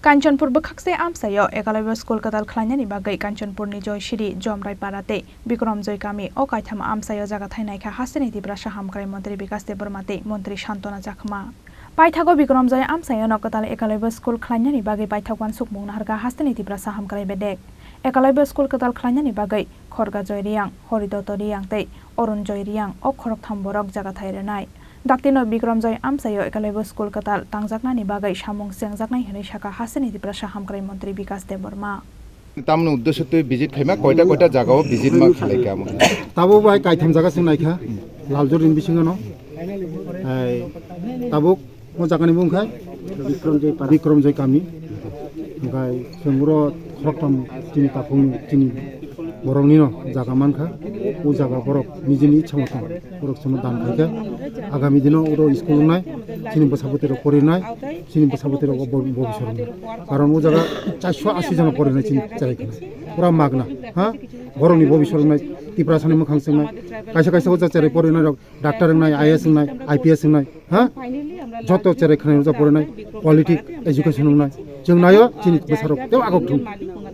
Kanchanpur बखाकसे आमसायाव Ekalavya school कदाल खालायनायनि बागै कांचनपुरनि जयश्री जमरायपाराते विक्रम जयगामी अ कायथाम आमसायाव जागाथायनायखा हास्टेनितिफ्रा हामक्राय मन्त्री विकास देबबर्माते मन्त्री शान्तना जाखमा पाइथागो विक्रम जय आमसायाव नकताल एकालब्य स्कुल खालायनायनि बागै पाइथागवान सुकमुंना हारगा हास्टेनितिफ्रा हामक्राय बेदेक एकालब्य स्कुल कदाल खालायनायनि बागै खरगा जयरियां हरिदत्त रियां तै अरुण जयरियां अ खरकथाम बरक जागाथायरनाय दाक्तिनो विक्रम जय आमसायाव एकालब्य स्कुल कताल तांजाकनानि बागै सामुं सेंजाकनाय हिनै शाखा हास्टेनितिफ्रा हामक्राय मन्त्री विकास देबबर्मा तामनो उद्देश्य तो विजिट खाइमा कयटा जागाव विजिट मा खालायका आम ताबो बाय कायथाम जागा जों नायखा लालजरिन बिसिङानो ताबो म जागानि बुंखाय विक्रम जय गामी ओमफ्राय जोंबो खरकथाम तिनि ताफुं तिनि बरंनि न जागा मानखा ओ जागा बरक निजेनि इच्छा मत बरक सम दान खायखा आगामी दिनाव ओरो स्कुल नाय चिनि बसाबतेर परिनाय चिनि बसाबतेर भबिष्यत कारण ओ जागा 480 जन परिनाय चिनि जायखा पुरा मागना हा बरंनि भबिष्यत नाय तिप्रासानि मोखां सोंनाय कायसा कायसा ओ जाचेरै परिनाय डाक्टर नाय आईएएस नाय आईपीएस नाय हा जतो चेरै खनाय जा परिनाय पॉलिटिक एजुकेशन नाय जों नायो चिनि बसारक तेव आगक थुं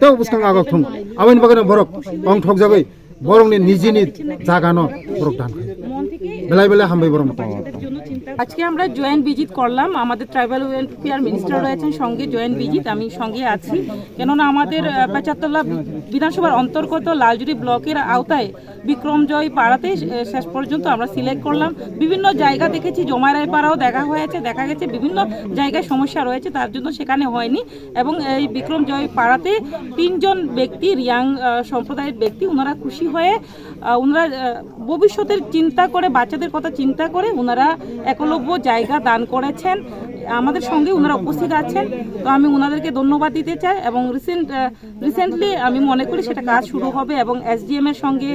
तेव बुस्थां आगक थुं आवेन बागैनो बरक बं ठग जागै बरंनि निजिनि जागानो बरक दान बेलाय बेलाय हामबाय बरं আজকে আমরা জয়েন্ট ভিজিট করলাম আমাদের ট্রাইবাল ওয়েলফেয়ার মিনিস্টার রয়েছেন সঙ্গে জয়েন্ট ভিজিট আমি সঙ্গে আছি কেননা আমাদের পেচাতলা বিধানসভার অন্তর্গত লালজুরি ব্লকের আওতায় বিক্রমজয় পাড়াতে শেষ পর্যন্ত আমরা সিলেক্ট করলাম বিভিন্ন জায়গা দেখেছি জমারাই পাড়াও দেখা গেছে বিভিন্ন জায়গায় সমস্যা রয়েছে তার জন্য সেখানে হয়নি এবং এই বিক্রমজয় পাড়াতে 3 জন ব্যক্তি রিয়াং সম্প্রদায়ের ব্যক্তি ওনারা খুশি হয়ে ওনারা ভবিষ্যতের চিন্তা করে বাচ্চাদের কথা চিন্তা করে ওনারা একলব্য জায়গা দান করেছেন আমাদের সঙ্গে ওনারা উপস্থিত আছেন তো আমি ওনাদেরকে ধন্যবাদ দিতে চাই এবং রিসেন্টলি আমি মনে করি সেটা কাজ শুরু হবে এবং এসডিএম এর সঙ্গে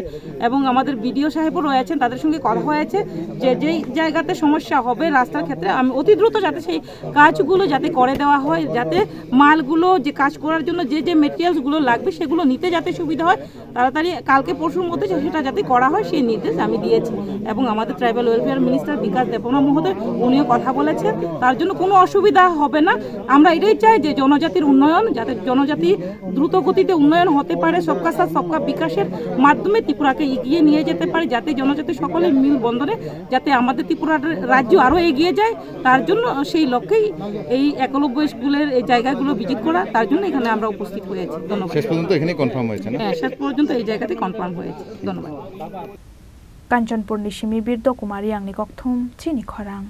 এবং আমাদের বিডিও সাহেবও রয়েছেন তাদের সঙ্গে কথা হয়েছে যে যেই জায়গাতে সমস্যা হবে রাস্তার ক্ষেত্রে আমি অতি দ্রুত যাতে সেই কাজগুলো যাতে করে দেওয়া হয় যাতে মালগুলো যে কাজ করার জন্য যে মেটেরিয়ালসগুলো লাগবে সেগুলো নিতে যাতে সুবিধা হয় তাড়াতাড়ি কালকে পরশুর মধ্যে সেটা যাতে করা হয় সেই নির্দেশ আমি দিয়েছি এবং আমাদের ট্রাইবাল ওয়েলফেয়ার মিনিস্টার বিকাশ দেববর্মা মহোদয় উনিও কথা বলেছেন তার জন্য কোনো অসুবিধা হবে না আমরা এটাই চাই যে জনজাতির উন্নয়ন যাতে জনজাতি দ্রুত গতিতে উন্নয়ন হতে পারে সবকা সাথ সবকা বিকাশের মাধ্যমে ত্রিপুরাকে এগিয়ে নিয়ে যেতে পারে যাতে জনজাতি সকলের মিল বন্ধনে যাতে আমাদের ত্রিপুরার রাজ্য আরও এগিয়ে যায় তার জন্য সেই লক্ষ্যেই এই একলব্য স্কুলের এই জায়গাগুলো ভিজিট করা তার জন্য এখানে আমরা উপস্থিত হয়েছি ধন্যবাদ শেষ পর্যন্ত এখানে কনফার্ম হয়েছে না হ্যাঁ শেষ পর্যন্ত এই জায়গাতে কনফার্ম হয়েছে ধন্যবাদ कांचनपुर निशिमी बिरद कुमारी आंनि कक्थुम चिनि खरां।